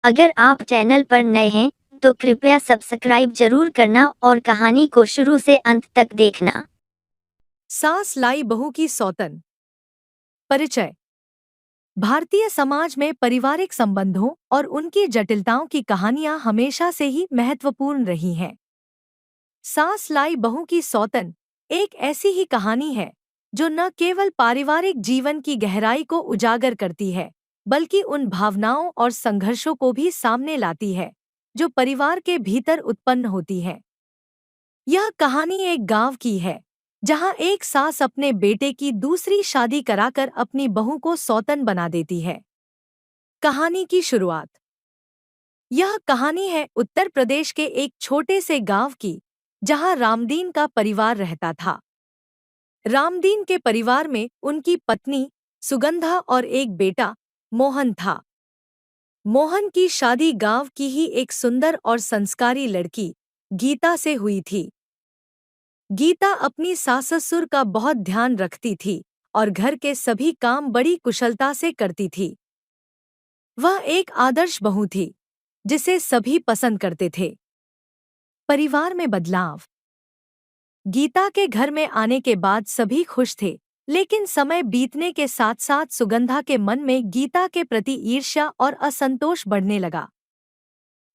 अगर आप चैनल पर नए हैं, तो कृपया सब्सक्राइब जरूर करना और कहानी को शुरू से अंत तक देखना। सास लाई बहू की सौतन। परिचय। भारतीय समाज में पारिवारिक संबंधों और उनकी जटिलताओं की कहानियां हमेशा से ही महत्वपूर्ण रही हैं। सास लाई बहू की सौतन एक ऐसी ही कहानी है जो न केवल पारिवारिक जीवन की गहराई को उजागर करती है, बल्कि उन भावनाओं और संघर्षों को भी सामने लाती है जो परिवार के भीतर उत्पन्न होती है। यह कहानी एक गांव की है जहां एक सास अपने बेटे की दूसरी शादी कराकर अपनी बहू को सौतन बना देती है। कहानी की शुरुआत। यह कहानी है उत्तर प्रदेश के एक छोटे से गांव की, जहां रामदीन का परिवार रहता था। रामदीन के परिवार में उनकी पत्नी सुगंधा और एक बेटा मोहन था। मोहन की शादी गांव की ही एक सुंदर और संस्कारी लड़की गीता से हुई थी। गीता अपनी सास-ससुर का बहुत ध्यान रखती थी और घर के सभी काम बड़ी कुशलता से करती थी। वह एक आदर्श बहू थी, जिसे सभी पसंद करते थे। परिवार में बदलाव। गीता के घर में आने के बाद सभी खुश थे, लेकिन समय बीतने के साथ-साथ सुगंधा के मन में गीता के प्रति ईर्ष्या और असंतोष बढ़ने लगा।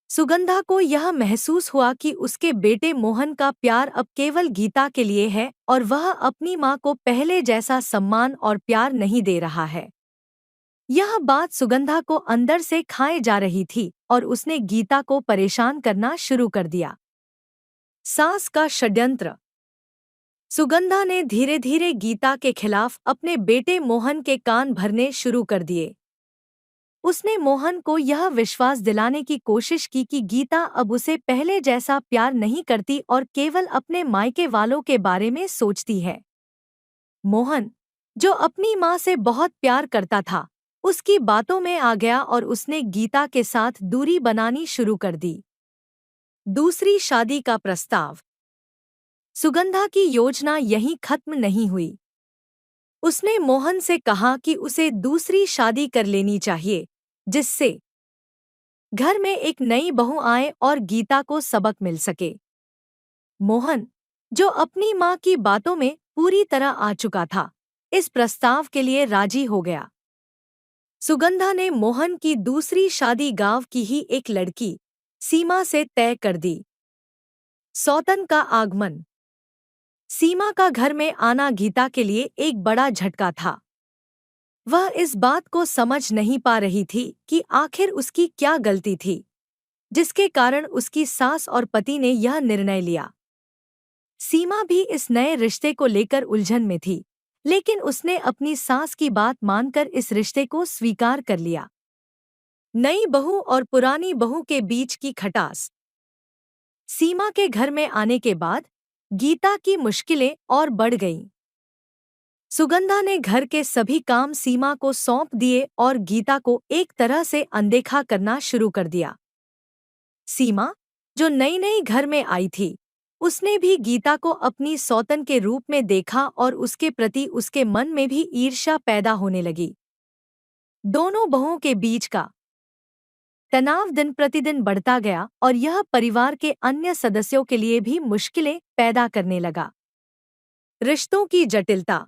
सुगंधा को यह महसूस हुआ कि उसके बेटे मोहन का प्यार अब केवल गीता के लिए है और वह अपनी मां को पहले जैसा सम्मान और प्यार नहीं दे रहा है। यह बात सुगंधा को अंदर से खाए जा रही थी और उसने गीता को परेशान करना शुरू कर दिया। सास का षड्यंत्र। सुगंधा ने धीरे धीरे गीता के खिलाफ अपने बेटे मोहन के कान भरने शुरू कर दिए। उसने मोहन को यह विश्वास दिलाने की कोशिश की कि गीता अब उसे पहले जैसा प्यार नहीं करती और केवल अपने मायके वालों के बारे में सोचती है। मोहन, जो अपनी मां से बहुत प्यार करता था, उसकी बातों में आ गया और उसने गीता के साथ दूरी बनानी शुरू कर दी। दूसरी शादी का प्रस्ताव। सुगंधा की योजना यहीं खत्म नहीं हुई। उसने मोहन से कहा कि उसे दूसरी शादी कर लेनी चाहिए, जिससे घर में एक नई बहू आए और गीता को सबक मिल सके। मोहन, जो अपनी मां की बातों में पूरी तरह आ चुका था, इस प्रस्ताव के लिए राजी हो गया। सुगंधा ने मोहन की दूसरी शादी गांव की ही एक लड़की सीमा से तय कर दी। सौतन का आगमन। सीमा का घर में आना गीता के लिए एक बड़ा झटका था। वह इस बात को समझ नहीं पा रही थी कि आखिर उसकी क्या गलती थी, जिसके कारण उसकी सास और पति ने यह निर्णय लिया। सीमा भी इस नए रिश्ते को लेकर उलझन में थी, लेकिन उसने अपनी सास की बात मानकर इस रिश्ते को स्वीकार कर लिया। नई बहू और पुरानी बहू के बीच की खटास। सीमा के घर में आने के बाद गीता की मुश्किलें और बढ़ गईं। सुगंधा ने घर के सभी काम सीमा को सौंप दिए और गीता को एक तरह से अनदेखा करना शुरू कर दिया। सीमा, जो नई नई घर में आई थी, उसने भी गीता को अपनी सौतन के रूप में देखा और उसके प्रति उसके मन में भी ईर्ष्या पैदा होने लगी। दोनों बहुओं के बीच का तनाव दिन प्रतिदिन बढ़ता गया और यह परिवार के अन्य सदस्यों के लिए भी मुश्किलें पैदा करने लगा। रिश्तों की जटिलता।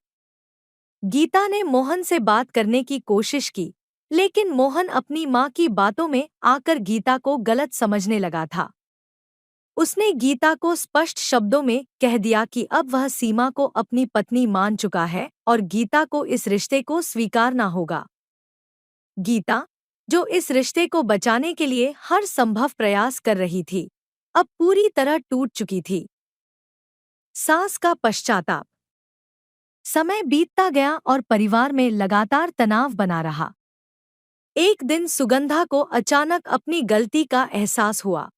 गीता ने मोहन से बात करने की कोशिश की, लेकिन मोहन अपनी मां की बातों में आकर गीता को गलत समझने लगा था। उसने गीता को स्पष्ट शब्दों में कह दिया कि अब वह सीमा को अपनी पत्नी मान चुका है और गीता को इस रिश्ते को स्वीकारना होगा। गीता, जो इस रिश्ते को बचाने के लिए हर संभव प्रयास कर रही थी, अब पूरी तरह टूट चुकी थी। सास का पश्चाताप। समय बीतता गया और परिवार में लगातार तनाव बना रहा। एक दिन सुगंधा को अचानक अपनी गलती का एहसास हुआ।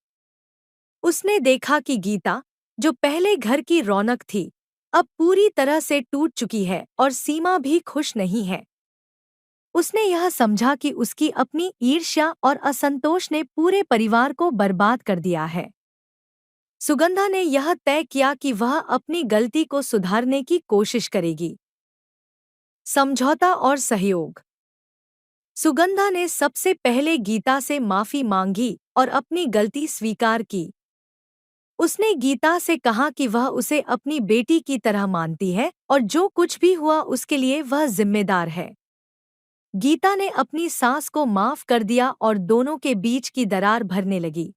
उसने देखा कि गीता, जो पहले घर की रौनक थी, अब पूरी तरह से टूट चुकी है और सीमा भी खुश नहीं है। उसने यह समझा कि उसकी अपनी ईर्ष्या और असंतोष ने पूरे परिवार को बर्बाद कर दिया है। सुगंधा ने यह तय किया कि वह अपनी गलती को सुधारने की कोशिश करेगी। समझौता और सहयोग। सुगंधा ने सबसे पहले गीता से माफी मांगी और अपनी गलती स्वीकार की। उसने गीता से कहा कि वह उसे अपनी बेटी की तरह मानती है और जो कुछ भी हुआ उसके लिए वह जिम्मेदार है। गीता ने अपनी सास को माफ कर दिया और दोनों के बीच की दरार भरने लगी।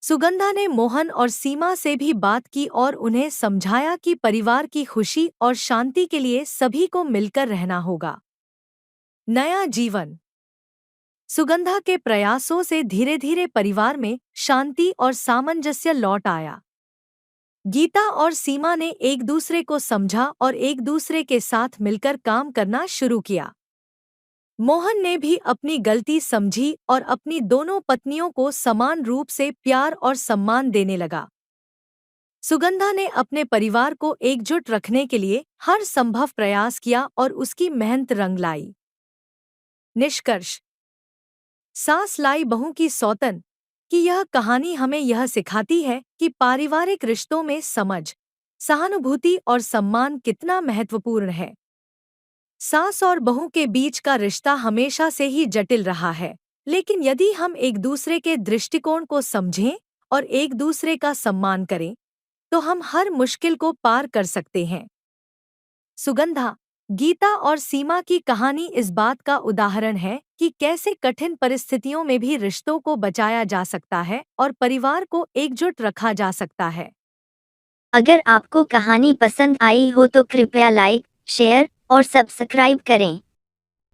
सुगंधा ने मोहन और सीमा से भी बात की और उन्हें समझाया कि परिवार की खुशी और शांति के लिए सभी को मिलकर रहना होगा। नया जीवन। सुगंधा के प्रयासों से धीरे धीरे परिवार में शांति और सामंजस्य लौट आया। गीता और सीमा ने एक दूसरे को समझा और एक दूसरे के साथ मिलकर काम करना शुरू किया। मोहन ने भी अपनी गलती समझी और अपनी दोनों पत्नियों को समान रूप से प्यार और सम्मान देने लगा। सुगंधा ने अपने परिवार को एकजुट रखने के लिए हर संभव प्रयास किया और उसकी मेहनत रंग लाई। निष्कर्ष। सास लाई बहू की सौतन कि यह कहानी हमें यह सिखाती है कि पारिवारिक रिश्तों में समझ, सहानुभूति और सम्मान कितना महत्वपूर्ण है। सास और बहू के बीच का रिश्ता हमेशा से ही जटिल रहा है, लेकिन यदि हम एक दूसरे के दृष्टिकोण को समझें और एक दूसरे का सम्मान करें, तो हम हर मुश्किल को पार कर सकते हैं। सुगंधा, गीता और सीमा की कहानी इस बात का उदाहरण है कि कैसे कठिन परिस्थितियों में भी रिश्तों को बचाया जा सकता है और परिवार को एकजुट रखा जा सकता है। अगर आपको कहानी पसंद आई हो तो कृपया लाइक, शेयर और सब्सक्राइब करें।